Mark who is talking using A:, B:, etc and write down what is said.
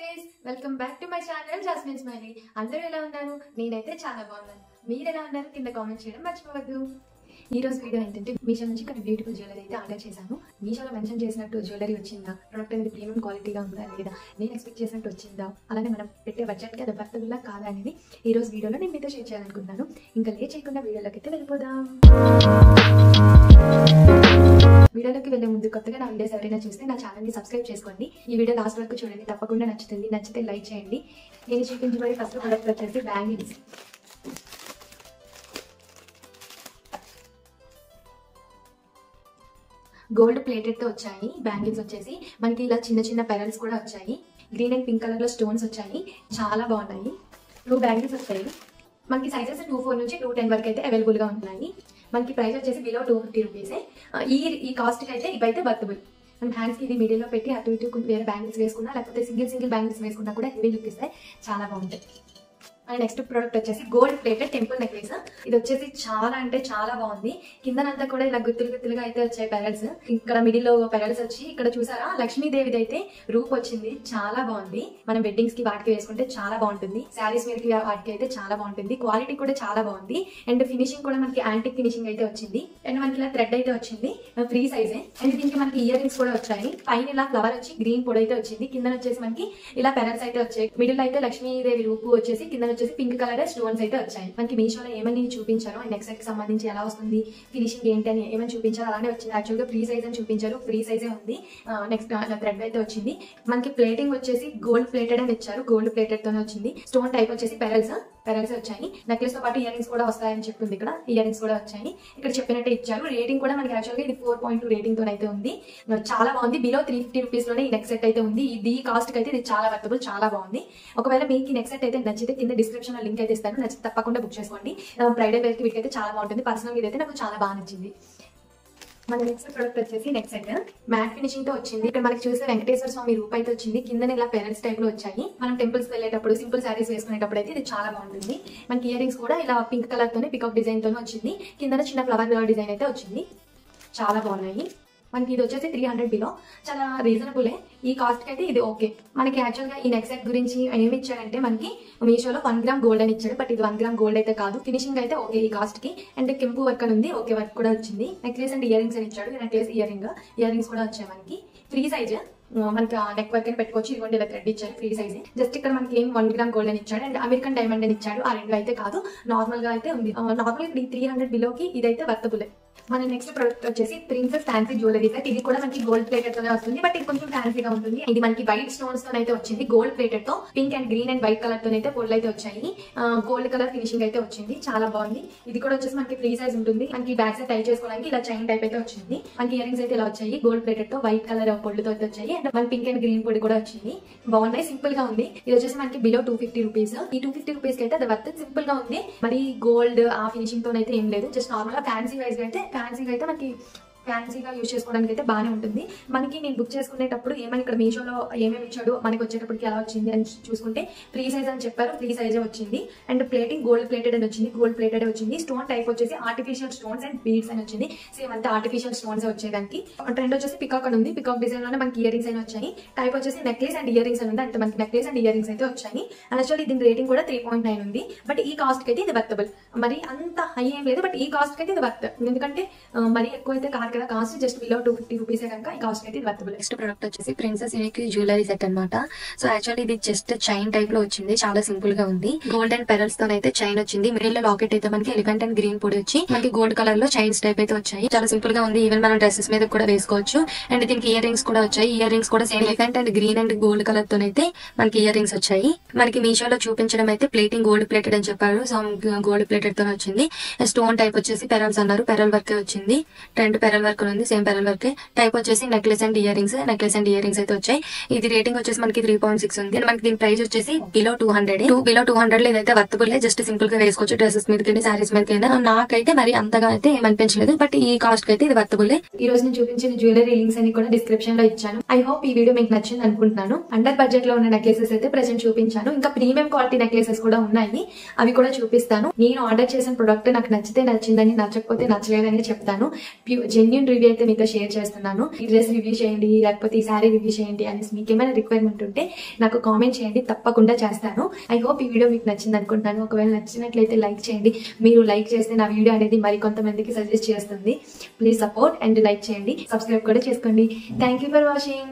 A: Guys, welcome back to my channel jasmine smiley. అందరూ ఎలా ఉన్నారు? నేనైతే చాలా బాగున్నాను. మీరు ఎలా ఉన్నారు? కింద కామెంట్ చేయడం మర్చిపోవద్దు. ఈ రోజు వీడియో ఏంటంటే మీషో నుంచి కొన్ని బ్యూటిఫుల్ జ్యువెలరీ అయితే ఆర్డర్ చేశాను. మీషోలో మెన్షన్ చేసినట్టు జ్యువెలరీ వచ్చిందా, ప్రొడక్ట్ అనేది ప్రీమియం క్వాలిటీగా ఉందా లేదా, నేను ఎక్స్పెక్ట్ చేసినట్టు వచ్చిందా, అలానే మనం పెట్టే బడ్జెట్కి అది వర్తబుల్లా కాదా అనేది ఈ రోజు వీడియోలో నేను మీతో షేర్ చేయాలనుకుంటున్నాను. ఇంకా లేట్ చేయకుండా వీడియోలోకి అయితే వెళ్ళిపోదాం. వీడియోలోకి వెళ్ళే ముందు కొత్తగా నా వీడియోస్ ఎవరైనా చూస్తే నా ఛానల్ని సబ్స్క్రైబ్ చేసుకోండి. ఈ వీడియో లాస్ట్ వరకు చూడండి, తప్పకుండా నచ్చుతుంది. నచ్చితే లైక్ చేయండి. నేను చూపించబోయే ఫస్ట్ ప్రొడక్ట్ వచ్చేసి బ్యాంగిల్స్. గోల్డ్ ప్లేటెడ్ తో వచ్చాయి బ్యాంగిల్స్. వచ్చేసి మనకి ఇలా చిన్న చిన్న పెరల్స్ కూడా వచ్చాయి. గ్రీన్ అండ్ పింక్ కలర్ లో స్టోన్స్ వచ్చాయి, చాలా బాగున్నాయి. 2 బ్యాంగిల్స్ వస్తాయి. మనకి సైజెస్ 24 నుంచి 210 వరకు అయితే అవైలబుల్ గా ఉన్నాయి. మనకి ప్రైస్ వచ్చేసి బిలో 250 రూపీసే. ఈ కాస్ట్ కి అయితే ఇవైతే వర్తబుల్. అండ్ హ్యాండ్స్ కి ఇది మిడిల్ లో పెట్టి అటు ఇటు వేరే బ్యాంగిల్స్ వేసుకున్నా, లేకపోతే సింగిల్ బ్యాంగిల్స్ వేసుకున్నా కూడా హెవీ లుక్ ఇస్తాయి, చాలా బాగుంటాయి. అండ్ నెక్స్ట్ ప్రోడక్ట్ వచ్చేసి గోల్డ్ ప్లేటెడ్ టెంపుల్ నెక్లెస్. ఇది వచ్చేసి చాలా అంటే చాలా బాగుంది. కిందనంతా కూడా ఇలా గుత్తులుగా అయితే వచ్చాయి పెరల్స్. ఇక్కడ మిడిల్ లో పెరల్స్ వచ్చి ఇక్కడ చూసారా లక్ష్మీదేవిది అయితే రూప్ వచ్చింది, చాలా బాగుంది. మనం వెడ్డింగ్స్ కి వాటికి వేసుకుంటే చాలా బాగుంటుంది. శారీస్ మీదకి వాటికి అయితే చాలా బాగుంటుంది. క్వాలిటీ కూడా చాలా బాగుంది. అండ్ ఫినిషింగ్ కూడా మనకి యాంటిక్ ఫినిషింగ్ అయితే వచ్చింది. అండ్ మనకి ఇలా థ్రెడ్ అయితే వచ్చింది, ఫ్రీ సైజే. అండ్ దీనికి మనకి ఇయర్ రింగ్స్ కూడా వచ్చాయి. పైన ఇలా ఫ్లవర్ వచ్చి గ్రీన్ పొడి అయితే వచ్చింది. కింద వచ్చేసి మనకి ఇలా పెరల్స్ అయితే వచ్చాయి. మిడిల్ అయితే లక్ష్మీదేవి రూపు వచ్చేసి, కింద వచ్చేసి పింక్ కలర్ స్టోన్స్ అయితే వచ్చాయి. మనకి మీషోలో ఏమని చూపించారో అండ్ నెక్స్ట్ కి సంబంధించి ఎలా వస్తుంది, ఫినిషింగ్ ఏంటి అని ఏమని చూపించారో అలానే వచ్చింది. యాక్చువల్ గా ఫ్రీ సైజ్ అని చూపించారు, ఫ్రీ సైజే ఉంది. నెక్స్ట్ థ్రెడ్ అయితే వచ్చింది. మనకి ప్లేటింగ్ వచ్చేసి గోల్డ్ ప్లేటెడ్ అని ఇచ్చారు, గోల్డ్ ప్లేటెడ్ తోనే వచ్చింది. స్టోన్ టైప్ వచ్చేసి పెరల్స్ వచ్చాయి. నెక్లెస్ తో పాటు ఇయర్ రింగ్స్ కూడా వస్తాయని చెప్తుంది. ఇక్కడ ఇయర్ రింగ్స్ కూడా వచ్చాయి, ఇక్కడ చెప్పినట్టే ఇచ్చారు. రేటింగ్ కూడా మనకి యాక్చువల్ గా ఇది 4.2 రేటింగ్ తో అయితే ఉంది. చాలా బాగుంది. బిలో 350 రూపీస్ లోనే ఈ నెక్ సెట్ అయితే ఉంది. ఇది కాస్ట్ కి అయితే ఇది చాలా వర్తబుల్, చాలా బాగుంది. ఒకవేళ మీకు నెక్ సెట్ అయితే నచ్చితే కింద డిస్క్రిప్షన్ లో లింక్ అయితే ఇస్తాను, నచ్చితే తప్పకుండా బుక్ చేసుకోండి. బ్రైడల్ వేర్ కి వీటికి అయితే చాలా బాగుంటుంది. పర్సనల్ గా అయితే నాకు చాలా బాగా నచ్చింది. మన నెక్స్ట్ ప్రొడక్ట్ వచ్చేసి నెక్ సెట్ మ్యాట్ ఫినిషింగ్ తో వచ్చింది. ఇక్కడ మనకి చూస్తే వెంకటేశ్వర స్వామి రూప్ అయితే వచ్చింది. కింద ఇలా పెరల్స్ టైప్ లో వచ్చాయి. మనం టెంపుల్స్ వెళ్ళేటప్పుడు, సింపుల్ శారీస్ వేసుకునేటప్పుడు అయితే ఇది చాలా బాగుంటుంది. మనకి ఇయర్ రింగ్స్ కూడా ఇలా పింక్ కలర్ తోనే పికాక్ డిజైన్ తోనే వచ్చింది. కింద చిన్న ఫ్లవర్ డిజైన్ అయితే వచ్చింది, చాలా బాగున్నాయి. మనకి ఇది వచ్చేసి 300 బిలో, చాలా రీజనబుల్. ఈ కాస్ట్ కి అయితే ఇది ఓకే. మనకి యాక్చువల్ గా ఈ నెక్ సెట్ గురించి ఏమి ఇచ్చాడంటే మనకి మీషోలో 1 గ్రామ్ గోల్డ్ అని ఇచ్చాడు, బట్ ఇది 1 గ్రామ్ గోల్డ్ అయితే కాదు. ఫినిషింగ్ అయితే ఓకే ఈ కాస్ట్ కి. అండ్ కెంపు వర్క్ అని ఉంది, ఓకే వర్క్ కూడా వచ్చింది. నెక్లెస్ అండ్ ఇయర్ రింగ్స్ అని ఇచ్చాడు. నెక్లెస్ ఇయర్ రింగ్స్ కూడా వచ్చాయి మనకి. ఫ్రీ సైజ్, మనకి నెక్ వర్క్ అని పెట్టుకోవచ్చు. ఇదిగోండి ఇలా థ్రెడ్ ఇచ్చారు, ఫ్రీ సైజ్. జస్ట్ ఇక్కడ మనకి 1 గ్రామ్ గోల్డ్ అని ఇచ్చాడు అండ్ అమెరికన్ డైమండ్ అని ఇచ్చాడు. ఆ రెండు అయితే కాదు, నార్మల్ గా అయితే ఉంది. నార్మల్ గా 300 బిలోకి ఇదైతే వర్తబుల్. మన నెక్స్ట్ ప్రొడక్ట్ వచ్చేసి ప్రిన్సెస్ ఫ్యాన్సీ జ్యువెలరీ సెట్. ఇది కూడా మనకి గోల్డ్ ప్లేటెడ్ తోనే వస్తుంది, బట్ ఇది కొంచెం ఫ్యాన్సీగా ఉంటుంది. ఇది మనకి వైట్ స్టోన్స్ తో అయితే వచ్చింది. గోల్డ్ ప్లేటెడ్ తో pink and green and white colour తో అయితే పొడులు అయితే వచ్చాయి. గోల్డ్ కలర్ ఫినిషింగ్ అయితే వచ్చింది, చాలా బాగుంది. ఇది కూడా వచ్చేసి మనకి ఫ్రీ సైజ్ ఉంటుంది. మనకి బ్యాక్ సైడ్ టై చేసుకోవడానికి ఇలా చైన్ టైప్ అయితే వచ్చింది. మనకి ఇయర్ రింగ్స్ అయితే ఇలా వచ్చాయి, గోల్డ్ ప్లేటెడ్ తో వైట్ కలర్ పొడులతో అయితే వచ్చాయి. అండ్ మన పింక్ అండ్ గ్రీన్ పొడి కూడా వచ్చింది, బాగున్నాయి. సింపుల్ గా ఉంది. ఇది వచ్చేసి మనకి బిలో 250 రూపీస్. ఈ 250 రూపీస్ కి అయితే అది వర్త్. సింపుల్ గా ఉంది, మరి గోల్డ్ ఆ ఫినిషింగ్ తో అయితే ఏం లేదు. జస్ట్ నార్మల్ గా ఫ్యాన్సీగా అయితే మనకి ఫ్యాన్సీగా యూజ్ చేసుకోవడానికి అయితే బాగానే ఉంటుంది. మనకి నేను బుక్ చేసుకునేటప్పుడు ఏమని ఇక్కడ మీషోలో ఏమేమి ఇచ్చాడు, మనకి వచ్చేటప్పటికి ఎలా వచ్చింది అని చూసుకుంటే ఫ్రీ సైజ్ అని చెప్పారు, ఫ్రీ సైజే వచ్చింది. అండ్ ప్లేటింగ్ గోల్డ్ ప్లేటెడ్ అని వచ్చింది, గోల్డ్ ప్లేటెడ్ వచ్చింది. స్టోన్ టైప్ వచ్చేసి ఆర్టిఫిషియల్ స్టోన్స్ అండ్ బీడ్స్ అని వచ్చింది. సేమ్ అంతా ఆర్టిఫిషియల్ స్టోన్స్ వచ్చేదానికి. ట్రెండ్ వచ్చేసి పికాక్ అని ఉంది, పికాక్ డిజైన్ లోనే మనకి ఇయర్ రింగ్స్ అని వచ్చాయి. టైప్ వచ్చేసి నెక్లెస్ అండ్ ఇయర్ రింగ్స్ అని ఉంది. అంటే మనకి నెక్లెస్ అండ్ ఇయర్ రింగ్స్ అయితే వచ్చాయి. యాక్చువల్లీ దీని రేటింగ్ కూడా 3.9 ఉంది, బట్ ఈ కాస్ట్ కి అయితే ఇది వర్తబుల్. మరి అంత హై ఏం లేదు, బట్ ఈ కాస్ట్ కి అయితే ఇది వర్త్. ఎందుకంటే మరి ఎక్కువ అయితే కాదు కదా కాస్ట్, జస్ట్ బిలో 250 రూపీస్ కనుక ఈ కాస్ట్ అయితే వర్తబుల్. నెక్స్ట్ ప్రొడక్ట్ వచ్చేసి ప్రిన్సెస్ యూనిక్ జ్యువెలరీ సెట్ అనమాట. సో యాక్చువల్లీ ఇది జస్ట్ చైన్ టైప్ లో వచ్చింది, చాలా సింపుల్ గా ఉంది. గోల్డ్ అండ్ పెరల్స్ తో అయితే చైన్ వచ్చింది. మిడిల్ లో లాకెట్ అయితే మనకి ఎలిఫెంట్ అండ్ గ్రీన్ పొడి వచ్చి మనకి గోల్డ్ కలర్ లో చైన్స్ టైప్ అయితే వచ్చాయి. చాలా సింపుల్ గా ఉంది. ఈవెన్ మనం డ్రెస్సెస్ మీద కూడా వేసుకోవచ్చు. అండ్ దీనికి ఇయర్ రింగ్స్ కూడా వచ్చాయి. ఇయర్ రింగ్స్ కూడా same elephant and green and gold colour తో అయితే మనకి ఇయర్ రింగ్స్ వచ్చాయి. మనకి మీషోలో చూపించడం అయితే ప్లేటింగ్ గోల్డ్ ప్లేటెడ్ అని చెప్పారు, సో గోల్డ్ ప్లేటెడ్ తో వచ్చింది. స్టోన్ టైప్ వచ్చేసి పెరల్స్ అన్నారు, పెరల్ వర్క్ వచ్చింది. ట్రెండ్ పెరల్ వర్క్ ఉంది, సేమ్ పెరల్ వర్క్. టైప్ వచ్చేసి నెక్లెస్ అండ్ ఇయర్ రింగ్స్ అయితే వచ్చాయి. ఇది రేటింగ్ వచ్చేసి మనకి 3.6 ఉంది. మనకి దీని ప్రైస్ వచ్చేసి బిలో 200. బిలో 200 లో ఇదైతే వర్తబుల్. జస్ట్ సింపుల్ గా వేసుకోవచ్చు డ్రెస్సెస్ మీదకి, సారీస్ మీదకి. నాకైతే మరి అంతగా అయితే ఏమనిపించలేదు, బట్ ఈ కాస్ట్ కి అయితే ఇది వర్తబుల్. ఈ రోజు నేను చూపించిన జ్యువెలరీ లింక్స్ అని కూడా డిస్క్రిప్షన్ లో ఇచ్చాను. ఐ హోప్ ఈ వీడియో మీకు నచ్చింది అనుకుంటున్నాను. అండర్ బడ్జెట్ లో ఉన్న నెక్లెసెస్ అయితే ప్రెసెంట్ చూపించాను. ఇంకా ప్రీమియం క్వాలిటీ నెక్లెసెస్ కూడా ఉన్నాయి, అవి కూడా చూపిస్తాను. నేను ఆర్డర్ చేసిన ప్రొడక్ట్ నాకు నచ్చితే నచ్చిందని, నచ్చకపోతే నచ్చలేదని చెప్తాను. జెన్యూన్ రివ్యూ అయితే మీతో షేర్ చేస్తున్నాను. ఈ డ్రెస్ రివ్యూ చేయండి, లేకపోతే ఈ శారీ రివ్యూ చేయండి అనేసి మీకు ఏమైనా రిక్వైర్మెంట్ ఉంటే నాకు కామెంట్ చేయండి, తప్పకుండా చేస్తాను. ఐ హోప్ ఈ వీడియో మీకు నచ్చింది అనుకుంటాను. ఒకవేళ నచ్చినట్లయితే లైక్ చేయండి. మీరు లైక్ చేస్తే నా వీడియో అనేది మరి కొంతమందికి సజెస్ట్ చేస్తుంది. ప్లీజ్ సపోర్ట్ అండ్ లైక్ చేయండి, సబ్స్క్రైబ్ కూడా చేసుకోండి. Thank you for watching.